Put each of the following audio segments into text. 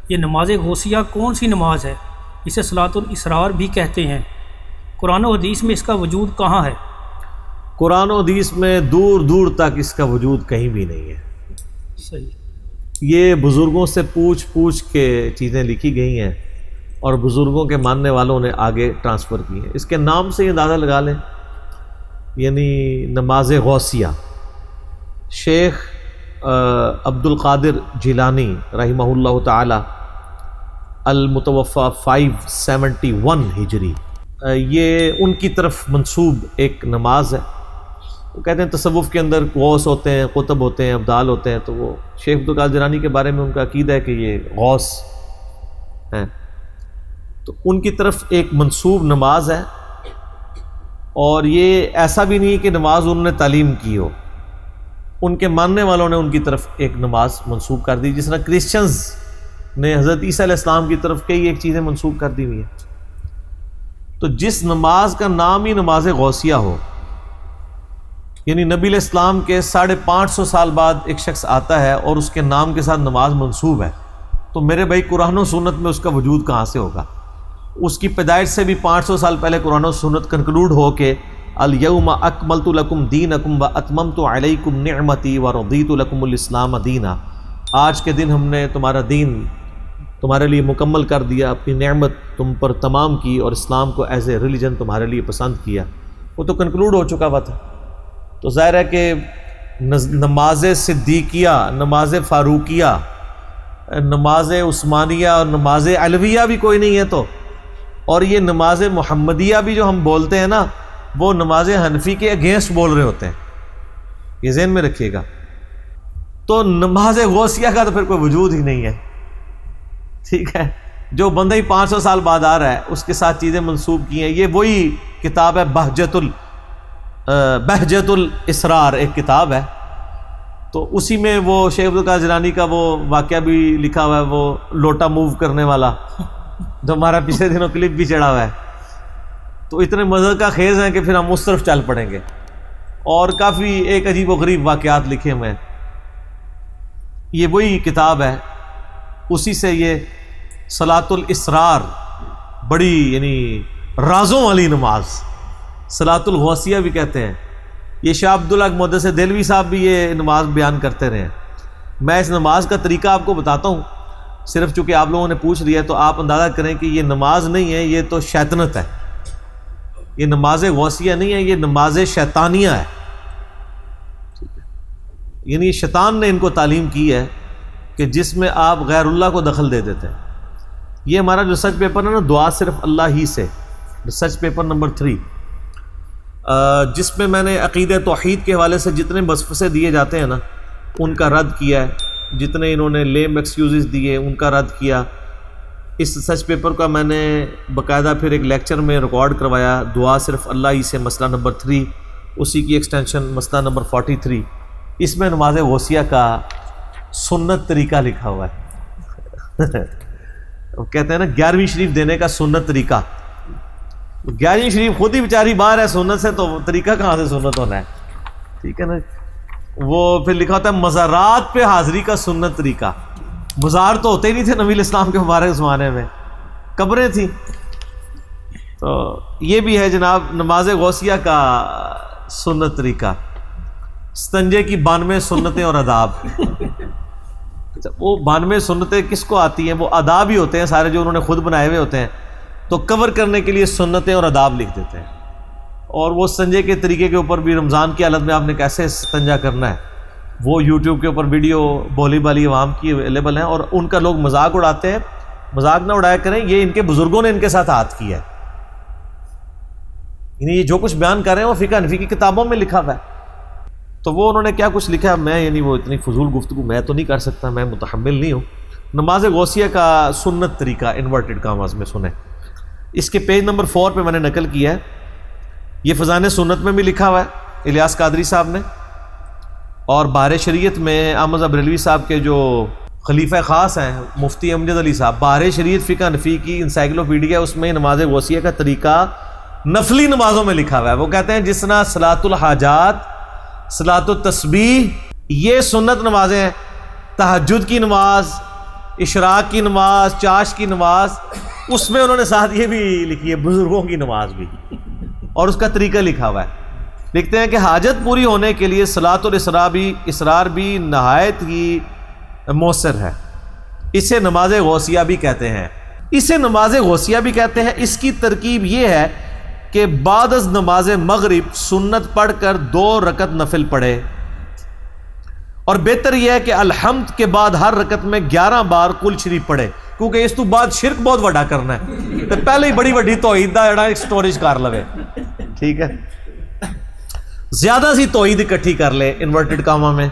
یہ نماز غوثیہ کون سی نماز ہے؟ اسے صلاۃ الاسرار بھی کہتے ہیں۔ قرآن و حدیث میں اس کا وجود کہاں ہے؟ قرآن و حدیث میں دور دور تک اس کا وجود کہیں بھی نہیں ہے۔ صحیح۔ یہ بزرگوں سے پوچھ پوچھ کے چیزیں لکھی گئی ہیں اور بزرگوں کے ماننے والوں نے آگے ٹرانسفر کی ہیں۔ اس کے نام سے ہی اندازہ لگا لیں، یعنی نماز غوثیہ۔ شیخ عبد القادر جیلانی رحمہ اللہ تعالی المتوفى 571 ہجری، یہ ان کی طرف منسوب ایک نماز ہے۔ وہ کہتے ہیں تصوف کے اندر غوث ہوتے ہیں، قطب ہوتے ہیں، ابدال ہوتے ہیں، تو وہ شیخ عبد القادر جیلانی کے بارے میں ان کا عقیدہ ہے کہ یہ غوث ہیں، تو ان کی طرف ایک منسوب نماز ہے۔ اور یہ ایسا بھی نہیں کہ نماز انہوں نے تعلیم کی ہو، ان کے ماننے والوں نے ان کی طرف ایک نماز منسوب کر دی، جس طرح کرسچنز نے حضرت عیسیٰ علیہ السلام کی طرف کئی ایک چیزیں منسوب کر دی ہوئی ہیں۔ تو جس نماز کا نام ہی نماز غوثیہ ہو، یعنی نبی علیہ السلام کے 550 سال بعد ایک شخص آتا ہے اور اس کے نام کے ساتھ نماز منسوب ہے، تو میرے بھائی قرآن و سنت میں اس کا وجود کہاں سے ہوگا؟ اس کی پیدائش سے بھی 500 سال پہلے قرآن و سنت کنکلوڈ ہو کے الیوم اکملت لکم دینکم واتممت علیکم نعمتی ورضیت لکم الاسلام دینا، آج کے دن ہم نے تمہارا دین تمہارے لیے مکمل کر دیا، اپنی نعمت تم پر تمام کی اور اسلام کو ایز اے ریلیجن تمہارے لیے پسند کیا۔ وہ تو کنکلوڈ ہو چکا ہوا تھا۔ تو ظاہر ہے کہ نماز صدیقیہ، نماز فاروقیہ، نماز عثمانیہ اور نماز علویہ بھی کوئی نہیں ہے، تو اور یہ نماز محمدیہ بھی جو ہم بولتے ہیں نا، وہ نماز حنفی کے اگینسٹ بول رہے ہوتے ہیں، یہ ذہن میں رکھیے گا۔ تو نماز غوثیہ کا تو پھر کوئی وجود ہی نہیں ہے، ٹھیک ہے؟ جو بندہ ہی 500 سال بعد آ رہا ہے اس کے ساتھ چیزیں منسوب کی ہیں۔ یہ وہی کتاب ہے بہجت الاسرار، ایک کتاب ہے، تو اسی میں وہ شیخ عبد القادر جیلانی کا وہ واقعہ بھی لکھا ہوا ہے، وہ لوٹا موو کرنے والا جو ہمارا پچھلے دنوں کلپ بھی چڑھا ہوا ہے۔ تو اتنے مزے کا خیز ہیں کہ پھر ہم اس طرف چل پڑیں گے، اور کافی ایک عجیب و غریب واقعات لکھے ہوئے ہیں۔ یہ وہی کتاب ہے، اسی سے یہ صلاۃ الاسرار، بڑی یعنی رازوں والی نماز، صلاۃ الغوثیہ بھی کہتے ہیں۔ یہ شاہ عبداللہ محدث دہلوی صاحب بھی یہ نماز بیان کرتے رہے ہیں۔ میں اس نماز کا طریقہ آپ کو بتاتا ہوں، صرف چونکہ آپ لوگوں نے پوچھ لیا تو آپ اندازہ کریں کہ یہ نماز نہیں ہے، یہ تو شیطنت ہے۔ یہ نماز غوثیہ نہیں ہے، یہ نماز شیطانیہ ہے، یعنی شیطان نے ان کو تعلیم کی ہے کہ جس میں آپ غیر اللہ کو دخل دے دیتے ہیں۔ یہ ہمارا ریسرچ پیپر ہے نا، دعا صرف اللہ ہی سے، ریسرچ پیپر نمبر 3، جس میں میں نے عقیدہ توحید کے حوالے سے جتنے وسوسے دیے جاتے ہیں نا ان کا رد کیا ہے، جتنے انہوں نے لیم ایکسکیوزز دیے ان کا رد کیا۔ اس ریسرچ پیپر کا میں نے باقاعدہ پھر ایک لیکچر میں ریکارڈ کروایا، دعا صرف اللہ ہی سے، مسئلہ نمبر 3، اسی کی ایکسٹینشن مسئلہ نمبر 43۔ اس میں نماز غوثیہ کا سنت طریقہ لکھا ہوا ہے۔ وہ کہتے ہیں نا 11ویں شریف دینے کا سنت طریقہ، 11ویں شریف خود ہی بیچاری باہر ہے سنت سے، تو طریقہ کہاں سے سنت ہونا ہے، ٹھیک ہے نا؟ وہ پھر لکھا ہوتا ہے مزارات پہ حاضری کا سنت طریقہ۔ مزار تو ہوتے ہی نہیں تھے نبی علیہ السلام کے مبارک زمانے میں، قبریں تھیں۔ تو یہ بھی ہے جناب نماز غوثیہ کا سنت طریقہ، استنجے کی 92 سنتیں اور آداب۔ وہ 92 سنتیں کس کو آتی ہیں؟ وہ آداب ہی ہوتے ہیں سارے جو انہوں نے خود بنائے ہوئے ہوتے ہیں، تو کور کرنے کے لیے سنتیں اور آداب لکھ دیتے ہیں۔ اور وہ استنجے کے طریقے کے اوپر بھی، رمضان کی حالت میں آپ نے کیسے استنجا کرنا ہے، وہ یوٹیوب کے اوپر ویڈیو بولی بالی عوام کی اویلیبل ہیں، اور ان کا لوگ مذاق اڑاتے ہیں۔ مذاق نہ اڑایا کریں، یہ ان کے بزرگوں نے ان کے ساتھ ہاتھ کیا ہے، یعنی یہ جو کچھ بیان کر رہے ہیں وہ فقہ حنفی کی کتابوں میں لکھا ہوا ہے۔ تو وہ انہوں نے کیا کچھ لکھا ہے، میں یعنی وہ اتنی فضول گفتگو میں تو نہیں کر سکتا، میں متحمل نہیں ہوں۔ نماز غوثیہ کا سنت طریقہ انورٹڈ کاماز میں سنیں، اس کے پیج نمبر 4 پہ میں نے نقل کیا ہے۔ یہ فضائل سنت میں بھی لکھا ہوا ہے الیاس قادری صاحب نے، اور بہار شریعت میں احمد بریلوی صاحب کے جو خلیفہ خاص ہیں مفتی امجد علی صاحب، بہار شریعت فقہ حنفی کی انسائکلوپیڈیا، اس میں نماز غوثیہ کا طریقہ نفلی نمازوں میں لکھا ہوا ہے۔ وہ کہتے ہیں جس طرح صلاۃ الحاجات، صلاۃ التسبیح، یہ سنت نمازیں ہیں، تہجد کی نماز، اشراق کی نماز، چاش کی نماز، اس میں انہوں نے ساتھ یہ بھی لکھی ہے بزرگوں کی نماز بھی، اور اس کا طریقہ لکھا ہوا ہے. لکھتے ہیں کہ حاجت پوری ہونے کے لیے صلاۃ الاسرار بھی نہایت ہی مؤثر ہے. اسے نماز غوثیہ بھی کہتے ہیں. اس کی ترکیب یہ ہے کہ بعد از نماز مغرب سنت پڑھ کر 2 رکعت نفل پڑھے، اور بہتر یہ ہے کہ الحمد کے بعد ہر رکعت میں 11 بار کل شریف پڑھے، کیونکہ اس تو بعد شرک بہت بڑا کرنا ہے تو پہلے ہی بڑی بڑی توحید دا جڑا سٹوریج کر لوے. ٹھیک ہے، زیادہ سی توحید اکٹھی کر لے انورٹڈ کاما میں.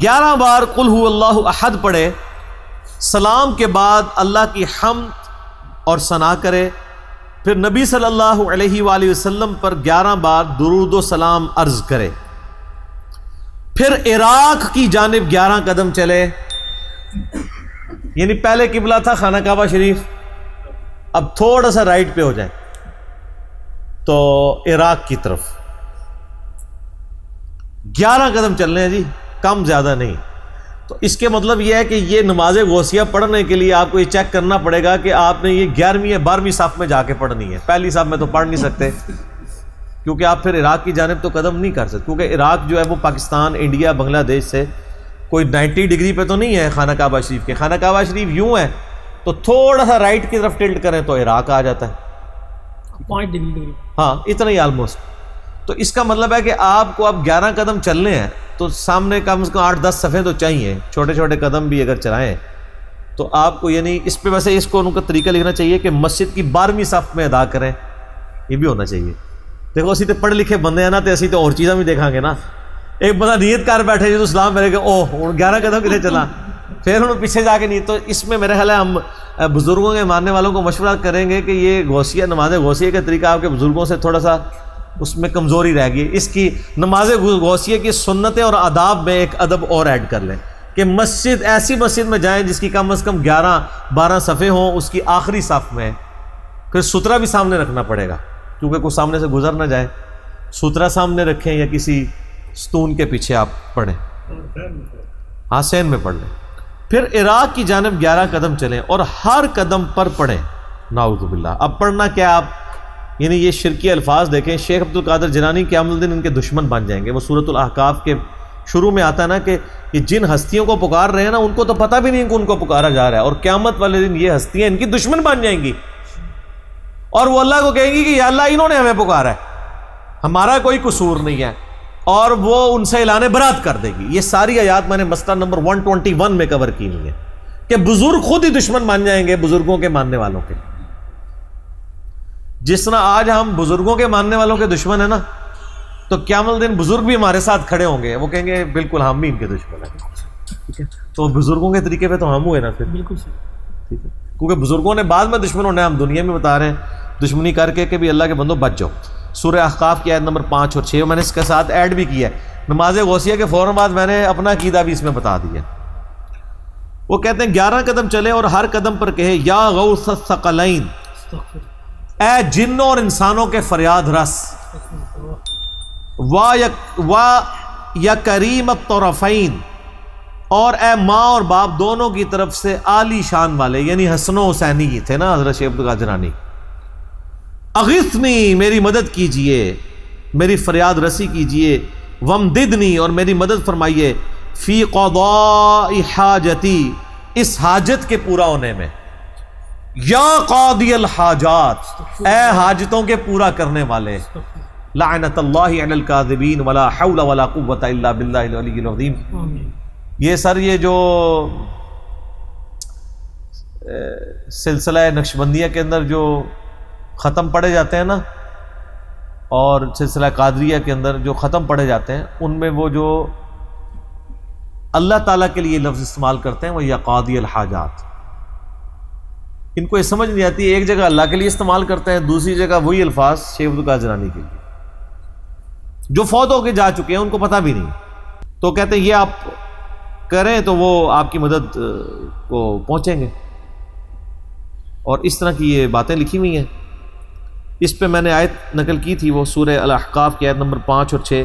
11 بار قل هو اللہ احد پڑھے، سلام کے بعد اللہ کی حمد اور ثنا کرے، پھر نبی صلی اللہ علیہ وآلہ وسلم پر 11 بار درود و سلام عرض کرے، پھر عراق کی جانب 11 قدم چلے. یعنی پہلے قبلہ تھا خانہ کعبہ شریف، اب تھوڑا سا رائٹ پہ ہو جائے تو عراق کی طرف 11 قدم چلنے ہیں جی، کم زیادہ نہیں. تو اس کے مطلب یہ ہے کہ یہ نماز غوثیہ پڑھنے کے لیے آپ کو یہ چیک کرنا پڑے گا کہ آپ نے یہ 11ویں یا 12ویں صف میں جا کے پڑھنی ہے. پہلی صف میں تو پڑھ نہیں سکتے، کیونکہ آپ پھر عراق کی جانب تو قدم نہیں کر سکتے، کیونکہ عراق جو ہے وہ پاکستان، انڈیا، بنگلہ دیش سے کوئی 90 ڈگری پہ تو نہیں ہے. خانہ کعبہ شریف کے خانہ کعبہ شریف یوں ہے تو تھوڑا سا رائٹ کی طرف ٹلٹ کریں تو عراق آ جاتا ہے. 5 ڈگری، ہاں اتنا ہی آلموسٹ. تو اس کا مطلب ہے کہ آپ کو اب 11 قدم چلنے ہیں تو سامنے کم از کم 8-10 صفحے تو چاہیے. چھوٹے چھوٹے قدم بھی اگر چلائیں تو آپ کو، یعنی اس پہ ویسے اس کو ان کا طریقہ لکھنا چاہیے کہ مسجد کی 12ویں صف میں ادا کریں، یہ بھی ہونا چاہیے. دیکھو اسی تو پڑھ لکھے بندے ہیں نا، تو اسی تو اور چیزاں بھی دیکھیں گے نا. ایک بندہ نیت کر بیٹھے جو تو سلام پڑھے کہ اوہ 11 قدم کے لیے چلا، پھر انہوں پیچھے جا کے نہیں. تو اس میں میرے خیال ہے ہم بزرگوں کے ماننے والوں کو مشورہ کریں گے کہ یہ غوثیہ، نماز غوثیہ کا طریقہ آپ کے بزرگوں سے تھوڑا سا اس میں کمزوری رہ گئی. اس کی نماز غوثیہ کی سنتیں اور آداب میں ایک ادب اور ایڈ کر لیں کہ مسجد، ایسی مسجد میں جائیں جس کی کم از کم 11-12 صفحے ہوں، اس کی آخری صف میں. پھر سترہ بھی سامنے رکھنا پڑے گا کیونکہ کوئی سامنے سے گزر نہ جائے. سترہ سامنے رکھیں یا کسی ستون کے پیچھے آپ پڑھیں، ہاں سین میں پڑھ لیں. پھر عراق کی جانب 11 قدم چلیں اور ہر قدم پر پڑھیں. نعوذ باللہ. اب پڑھنا کیا آپ، یعنی یہ شرکی الفاظ دیکھیں. شیخ عبد القادر جیلانی قیامت الدین ان کے دشمن بن جائیں گے. وہ سورۃ الاحقاف کے شروع میں آتا ہے نا کہ یہ جن ہستیوں کو پکار رہے ہیں نا، ان کو تو پتہ بھی نہیں کہ ان کو پکارا جا رہا ہے، اور قیامت والے دن یہ ہستیاں ان کی دشمن بن جائیں گی اور وہ اللہ کو کہیں گی کہ یا اللہ انہوں نے ہمیں پکارا ہے، ہمارا کوئی قصور نہیں ہے، اور وہ ان سے اعلان برات کر دے گی. یہ ساری آیات میں نے مسئلہ نمبر 121 میں کور کی ہوئی ہے کہ بزرگ خود ہی دشمن بن جائیں گے بزرگوں کے ماننے والوں کے. جس طرح آج ہم بزرگوں کے ماننے والوں کے دشمن ہیں نا، تو قیامت دن بزرگ بھی ہمارے ساتھ کھڑے ہوں گے، وہ کہیں گے بالکل ہم بھی ان کے دشمن ہیں. ٹھیک ہے، تو بزرگوں کے طریقے پہ تو ہم ہوئے نا پھر. بالکل صحیح. ٹھیک ہے، کیونکہ بزرگوں نے بعد میں دشمن ہونا ہے، ہم دنیا میں بتا رہے ہیں دشمنی کر کے کہ بھی اللہ کے بندوں بچ جاؤ. سورہ احقاف کی آیت نمبر 5 اور 6 میں نے اس کے ساتھ ایڈ بھی کیا ہے. نماز غوثیہ کے فوراً بعد میں نے اپنا عقیدہ بھی اس میں بتا دیا. وہ کہتے ہیں 11 قدم چلے اور ہر قدم پر کہے یا غوث الثقلین، اے جنوں اور انسانوں کے فریاد رس، یا کریم الطرفین، اور اے ماں اور باپ دونوں کی طرف سے عالی شان والے، یعنی حسن و حسینی تھے نا حضرت شیخ عبد القادر جیلانی. اغثنی، میری مدد کیجئے، میری فریاد رسی کیجئے، ومددنی، اور میری مدد فرمائیے، فی قضاء حاجتی، اس حاجت کے پورا ہونے میں. یا قاضی الحاجات، اے حاجتوں کے پورا کرنے والے. لعنت اللہ علی الکاذبین ولا حول ولا قوۃ الا باللہ العلی العظیم. یہ سر یہ جو سلسلہ نقشبندیہ کے اندر جو ختم پڑھے جاتے ہیں نا، اور سلسلہ قادریہ کے اندر جو ختم پڑھے جاتے ہیں، ان میں وہ جو اللہ تعالیٰ کے لیے لفظ استعمال کرتے ہیں وہ یا قاضی الحاجات. ان کو یہ سمجھ نہیں آتی، ایک جگہ اللہ کے لیے استعمال کرتے ہیں، دوسری جگہ وہی الفاظ شیخ عبد القادر جیلانی کے لیے. جو فوت ہو کے جا چکے ہیں ان کو پتہ بھی نہیں، تو کہتے ہیں یہ آپ کریں تو وہ آپ کی مدد کو پہنچیں گے. اور اس طرح کی یہ باتیں لکھی ہوئی ہیں. اس پہ میں نے آیت نقل کی تھی، وہ سورہ الاحقاف کی آیت نمبر 5 اور 6.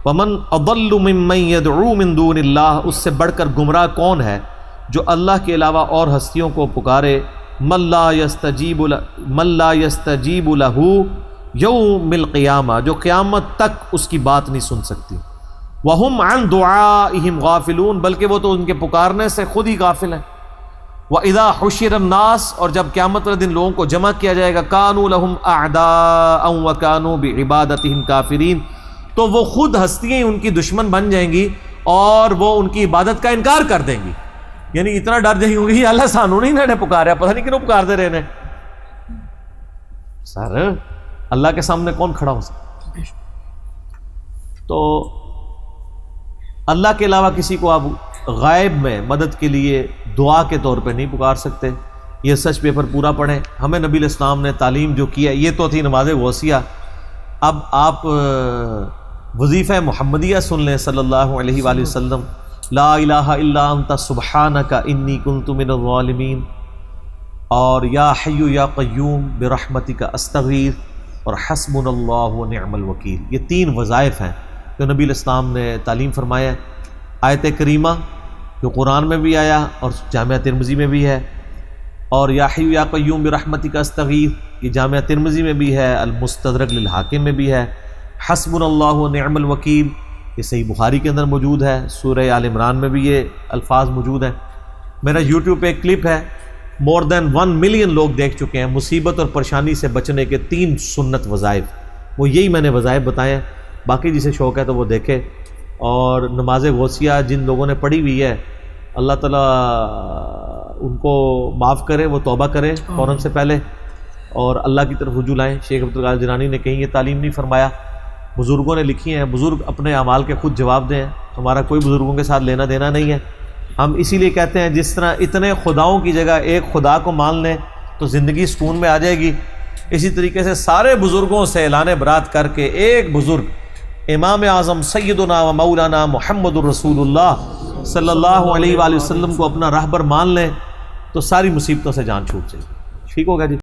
وَمَنْ أَضَلُّ مِمَّنْ يَدْعُو مِن دُونِ اللَّهِ، اس سے بڑھ کر گمراہ کون ہے جو اللہ کے علاوہ اور ہستیوں کو پکارے من لا یستجیب لہ یوم القیامہ، جو قیامت تک اس کی بات نہیں سن سکتی، وہم عن دعائہم غافلون، بلکہ وہ تو ان کے پکارنے سے خود ہی غافل ہیں، وَإِذَا حُشِرَ النَّاسُ، اور جب قیامت والے دن لوگوں کو جمع کیا جائے گا، كَانُوا لَهُمْ أَعْدَاءً وَكَانُوا بِعِبَادَتِهِمْ كَافِرِينَ، تو وہ خود ہستیاں ان کی دشمن بن جائیں گی اور وہ ان کی عبادت کا انکار کر دیں گی، یعنی اتنا ڈر جائیں گے کہ اللہ سانو نہیں انہوں نے پکارا، پتہ نہیں کیوں پکار دے رہے ہیں سر، اللہ کے سامنے کون کھڑا ہو سکتا؟ تو اللہ کے علاوہ کسی کو آپ غائب میں مدد کے لیے دعا کے طور پہ نہیں پکار سکتے۔ یہ سچ پیپر پورا پڑھیں، ہمیں نبی علیہ السلام نے تعلیم جو کیا، یہ تو تھی نماز غوثیہ، اب آپ وظیفہ محمدیہ سن لیں صلی اللہ علیہ وآلہ وسلم، لا الہ الا انت سبحانک انی کنت من الظالمین، اور یا حی یا قیوم برحمتک استغیث، اور حسبنا اللہ ونعم الوکیل، یہ 3 وظائف ہیں جو نبی علیہ السلام نے تعلیم فرمایا۔ آیت کریمہ جو قرآن میں بھی آیا اور جامعہ ترمذی میں بھی ہے، اور یا حی یا قیوم برحمتک استغیث یہ جامعہ ترمذی میں بھی ہے، المستدرک للحاکم میں بھی ہے، حسبنا اللہ ونعم الوکیل یہ صحیح بخاری کے اندر موجود ہے، سورہ آل عمران میں بھی یہ الفاظ موجود ہیں۔ میرا یوٹیوب پہ ایک کلپ ہے، مور دین 1 ملین لوگ دیکھ چکے ہیں، مصیبت اور پریشانی سے بچنے کے 3 سنت وظائف، وہ یہی میں نے وظائف بتائے ہیں، باقی جسے شوق ہے تو وہ دیکھے۔ اور نماز غوثیہ جن لوگوں نے پڑھی ہوئی ہے اللہ تعالیٰ ان کو معاف کرے، وہ توبہ کریں فوراً سے پہلے اور اللہ کی طرف رجوع لائیں۔ شیخ عبدالقادر جیلانی نے کہیں یہ تعلیم نہیں فرمایا، بزرگوں نے لکھی ہیں، بزرگ اپنے اعمال کے خود جواب دیں، ہمارا کوئی بزرگوں کے ساتھ لینا دینا نہیں ہے۔ ہم اسی لیے کہتے ہیں جس طرح اتنے خداؤں کی جگہ ایک خدا کو مان لیں تو زندگی سکون میں آ جائے گی، اسی طریقے سے سارے بزرگوں سے اعلان برات کر کے ایک بزرگ امام اعظم سیدنا و مولانا محمد الرسول اللہ صلی اللہ علیہ وآلہ وسلم کو اپنا راہبر مان لیں تو ساری مصیبتوں سے جان چھوٹ جائے گی۔ ٹھیک ہوگا جی؟